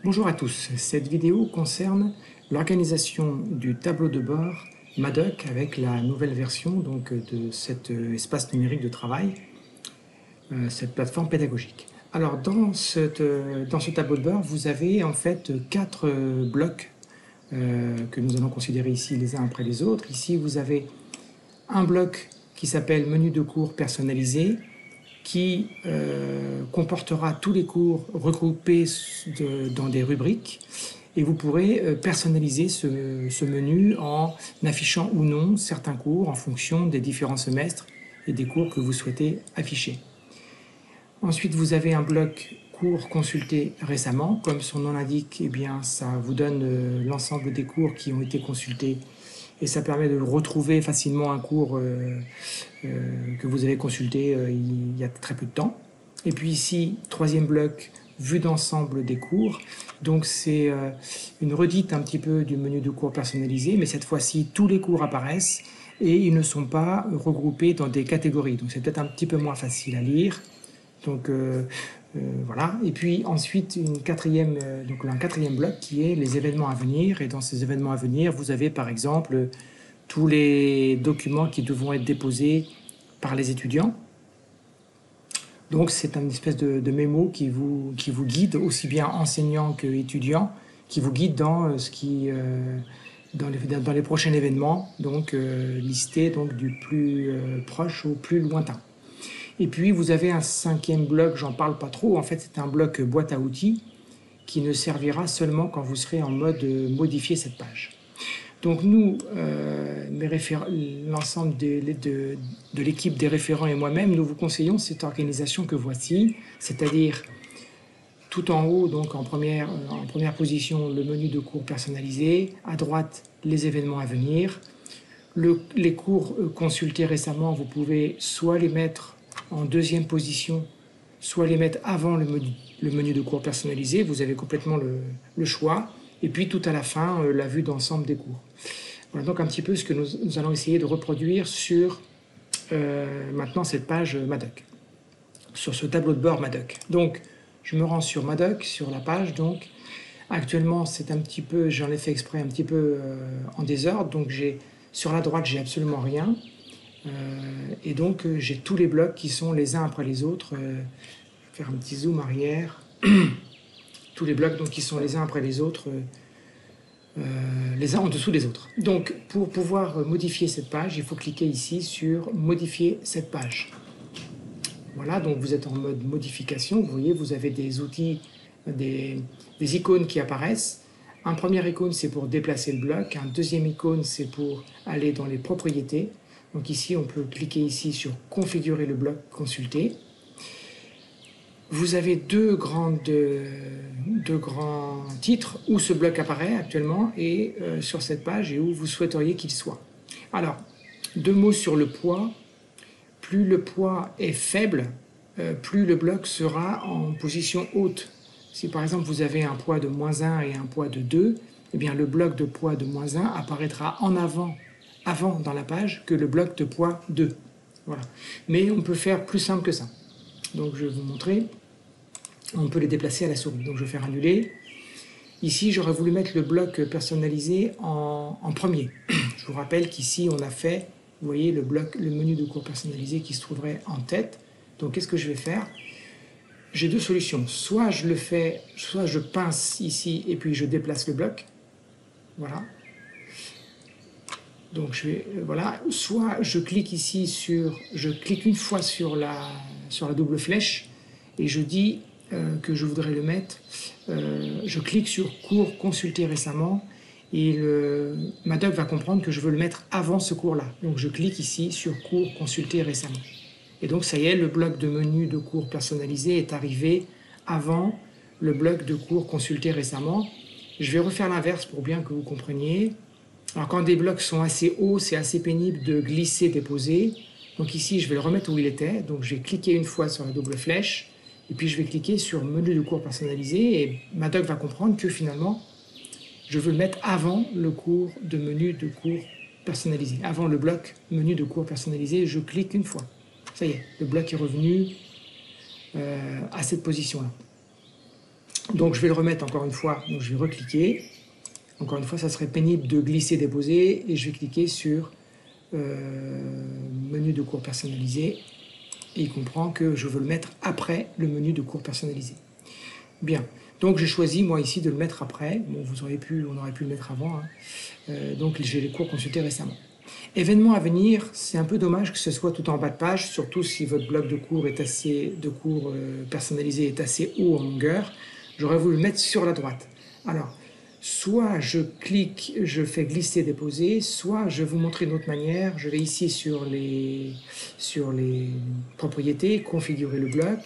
Bonjour à tous, cette vidéo concerne l'organisation du tableau de bord Madoc avec la nouvelle version de cet espace numérique de travail, cette plateforme pédagogique. Alors dans ce tableau de bord, vous avez en fait quatre blocs que nous allons considérer ici les uns après les autres. Ici vous avez un bloc qui s'appelle menu de cours personnalisé, qui comportera tous les cours regroupés dans des rubriques, et vous pourrez personnaliser ce menu en affichant ou non certains cours en fonction des différents semestres et des cours que vous souhaitez afficher. Ensuite, vous avez un bloc cours consultés récemment. Comme son nom l'indique, eh bien, ça vous donne l'ensemble des cours qui ont été consultés et ça permet de retrouver facilement un cours que vous avez consulté il y a très peu de temps. Et puis ici, troisième bloc, vue d'ensemble des cours. Donc c'est une redite un petit peu du menu de cours personnalisé, mais cette fois-ci, tous les cours apparaissent et ils ne sont pas regroupés dans des catégories. Donc c'est peut-être un petit peu moins facile à lire. Donc voilà. Et puis ensuite, un quatrième bloc qui est les événements à venir. Et dans ces événements à venir, vous avez par exemple tous les documents qui devront être déposés par les étudiants. Donc c'est une espèce de mémo qui vous guide, aussi bien enseignants qu'étudiants, qui vous guide dans dans les prochains événements, donc listés donc, du plus proche au plus lointain. Et puis vous avez un cinquième bloc, j'en parle pas trop, en fait c'est un bloc boîte à outils qui ne servira seulement quand vous serez en mode modifier cette page. Donc nous, l'ensemble de l'équipe des référents et moi-même, nous vous conseillons cette organisation que voici, c'est-à-dire tout en haut, donc en première position, le menu de cours personnalisé, à droite les événements à venir, les cours consultés récemment, vous pouvez soit les mettre en deuxième position, soit les mettre avant le menu de cours personnalisé, vous avez complètement le choix. Et puis tout à la fin, la vue d'ensemble des cours. Voilà donc un petit peu ce que nous allons essayer de reproduire sur maintenant cette page Madoc, sur ce tableau de bord Madoc. Donc je me rends sur Madoc, sur la page. Donc actuellement c'est un petit peu, j'en ai fait exprès un petit peu en désordre. Donc sur la droite j'ai absolument rien. Et donc j'ai tous les blocs qui sont les uns après les autres. Faire un petit zoom arrière. Tous les blocs donc, qui sont les uns après les autres, les uns en dessous des autres. Donc pour pouvoir modifier cette page, il faut cliquer ici sur modifier cette page. Voilà, donc vous êtes en mode modification. Vous voyez, vous avez des outils, des icônes qui apparaissent. Un premier icône, c'est pour déplacer le bloc. Un deuxième icône, c'est pour aller dans les propriétés. Donc ici, on peut cliquer ici sur configurer le bloc consulté. Vous avez deux grands titres où ce bloc apparaît actuellement et sur cette page et où vous souhaiteriez qu'il soit. Alors, deux mots sur le poids. Plus le poids est faible, plus le bloc sera en position haute. Si par exemple vous avez un poids de -1 et un poids de 2, eh bien le bloc de poids de -1 apparaîtra en avant dans la page que le bloc de poids 2. Voilà. Mais on peut faire plus simple que ça. Donc je vais vous montrer. On peut les déplacer à la souris. Donc je vais faire annuler. Ici, j'aurais voulu mettre le bloc personnalisé en premier. Je vous rappelle qu'ici, on a fait, vous voyez, le menu de cours personnalisé qui se trouverait en tête. Donc qu'est-ce que je vais faire? J'ai deux solutions. Soit je le fais, soit je pince ici et puis je déplace le bloc. Voilà. Donc voilà. Soit je clique ici je clique une fois sur la double flèche et je dis que je voudrais le mettre, je clique sur cours consulté récemment et Madoc va comprendre que je veux le mettre avant ce cours-là. Donc je clique ici sur cours consulté récemment. Et donc ça y est, le bloc de menu de cours personnalisé est arrivé avant le bloc de cours consulté récemment. Je vais refaire l'inverse pour bien que vous compreniez. Alors quand des blocs sont assez hauts, c'est assez pénible de glisser, déposer. Donc ici, je vais le remettre où il était. Donc je vais cliquer une fois sur la double flèche. Et puis je vais cliquer sur menu de cours personnalisé et Madoc va comprendre que finalement, je veux le mettre avant le cours de menu de cours personnalisé. Avant le bloc menu de cours personnalisé, je clique une fois. Ça y est, le bloc est revenu à cette position-là. Donc je vais le remettre encore une fois, donc je vais recliquer. Encore une fois, ça serait pénible de glisser, déposer, et je vais cliquer sur menu de cours personnalisé, et il comprend que je veux le mettre après le menu de cours personnalisé. Bien, donc j'ai choisi moi ici de le mettre après. Bon, on aurait pu le mettre avant, hein. Donc j'ai les cours consultés récemment. Événements à venir, c'est un peu dommage que ce soit tout en bas de page, surtout si votre bloc de cours personnalisé est assez haut en longueur. J'aurais voulu le mettre sur la droite. Alors, soit je clique, je fais glisser, déposer, soit je vais vous montrer une autre manière. Je vais ici sur les propriétés, configurer le bloc.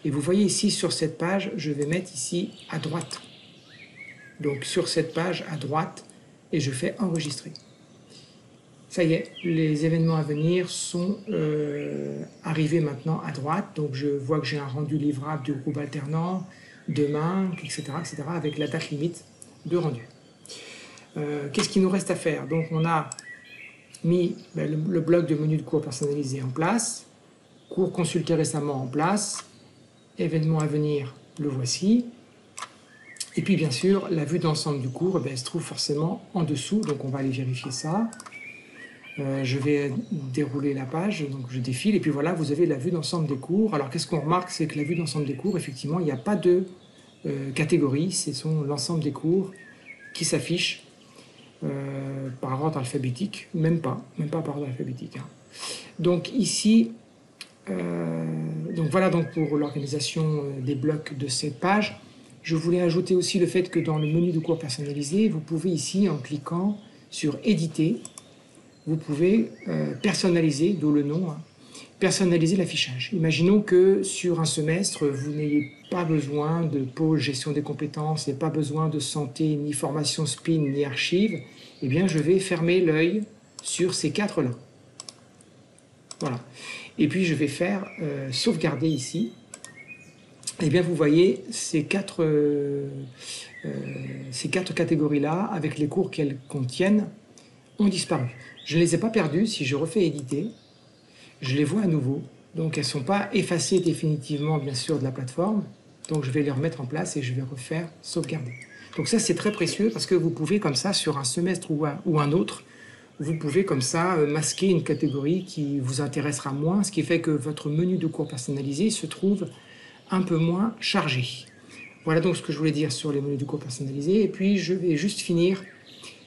Et vous voyez ici sur cette page, je vais mettre ici à droite. Donc sur cette page à droite, et je fais enregistrer. Ça y est, les événements à venir sont arrivés maintenant à droite. Donc je vois que j'ai un rendu livrable du groupe alternant, demain, etc., avec la date limite de rendu. Qu'est-ce qu'il nous reste à faire? Donc on a mis le bloc de menu de cours personnalisé en place, cours consulté récemment en place, événements à venir, le voici. Et puis bien sûr, la vue d'ensemble du cours, elle se trouve forcément en dessous, donc on va aller vérifier ça. Je vais dérouler la page, donc je défile, et puis voilà, vous avez la vue d'ensemble des cours. Alors qu'est-ce qu'on remarque? C'est que la vue d'ensemble des cours, effectivement, il n'y a pas de catégorie, ce sont l'ensemble des cours qui s'affichent par ordre alphabétique, même pas par ordre alphabétique, hein. Donc ici, donc voilà donc pour l'organisation des blocs de cette page. Je voulais ajouter aussi le fait que dans le menu de cours personnalisé, vous pouvez ici, en cliquant sur éditer, vous pouvez personnaliser, d'où le nom, hein, personnaliser l'affichage. Imaginons que sur un semestre, vous n'ayez pas besoin de pôle gestion des compétences, pas besoin de santé, ni formation SPIN, ni archives. Eh bien, je vais fermer l'œil sur ces quatre-là. Voilà. Et puis, je vais faire sauvegarder ici. Eh bien, vous voyez, ces quatre catégories-là, avec les cours qu'elles contiennent, ont disparu. Je ne les ai pas perdues. Si je refais éditer, je les vois à nouveau. Donc, elles ne sont pas effacées définitivement, bien sûr, de la plateforme. Donc, je vais les remettre en place et je vais refaire sauvegarder. Donc, ça, c'est très précieux parce que vous pouvez, comme ça, sur un semestre ou un autre, vous pouvez, comme ça, masquer une catégorie qui vous intéressera moins, ce qui fait que votre menu de cours personnalisé se trouve un peu moins chargé. Voilà donc ce que je voulais dire sur les menus de cours personnalisés. Et puis, je vais juste finir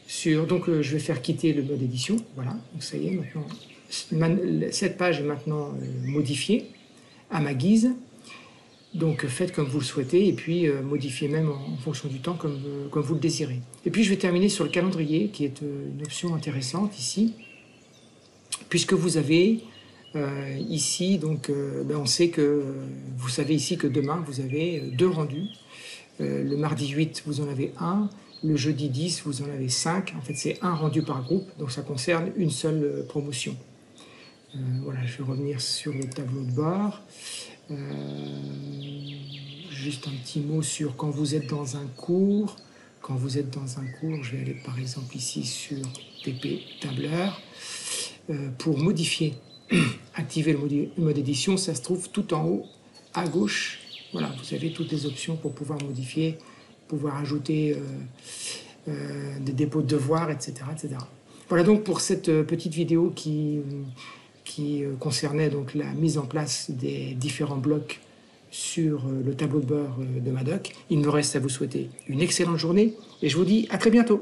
sur... Donc, je vais faire quitter le mode édition. Voilà, donc ça y est, maintenant... Cette page est maintenant modifiée à ma guise. Donc faites comme vous le souhaitez et puis modifiez même en fonction du temps comme vous le désirez. Et puis je vais terminer sur le calendrier qui est une option intéressante ici. Puisque vous avez ici, donc on sait que vous savez ici que demain vous avez deux rendus. Le mardi 8 vous en avez un. Le jeudi 10 vous en avez 5. En fait c'est un rendu par groupe. Donc ça concerne une seule promotion. Voilà, je vais revenir sur le tableau de bord. Juste un petit mot sur quand vous êtes dans un cours. Quand vous êtes dans un cours, je vais aller par exemple ici sur TP tableur. Pour modifier, activer le mode édition, ça se trouve tout en haut à gauche. Voilà, vous avez toutes les options pour pouvoir modifier, pouvoir ajouter des dépôts de devoirs, etc., etc. Voilà donc pour cette petite vidéo qui concernait donc la mise en place des différents blocs sur le tableau de bord de Madoc. Il me reste à vous souhaiter une excellente journée et je vous dis à très bientôt.